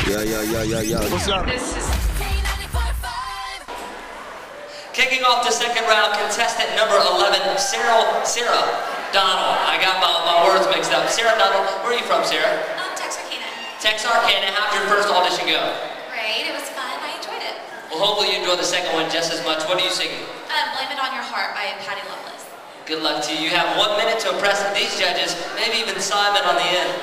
Yeah. What's up? Kicking off the second round, contestant number 11, Sarah Donald. I got my words mixed up. Sarah Donald, where are you from, Sarah? Texarkana. Texarkana. How'd your first audition go? Great, it was fun. I enjoyed it. Well, hopefully you enjoy the second one just as much. What are you singing? Blame It On Your Heart by Patti Loveless. Good luck to you. You have 1 minute to impress these judges, maybe even Simon on the end.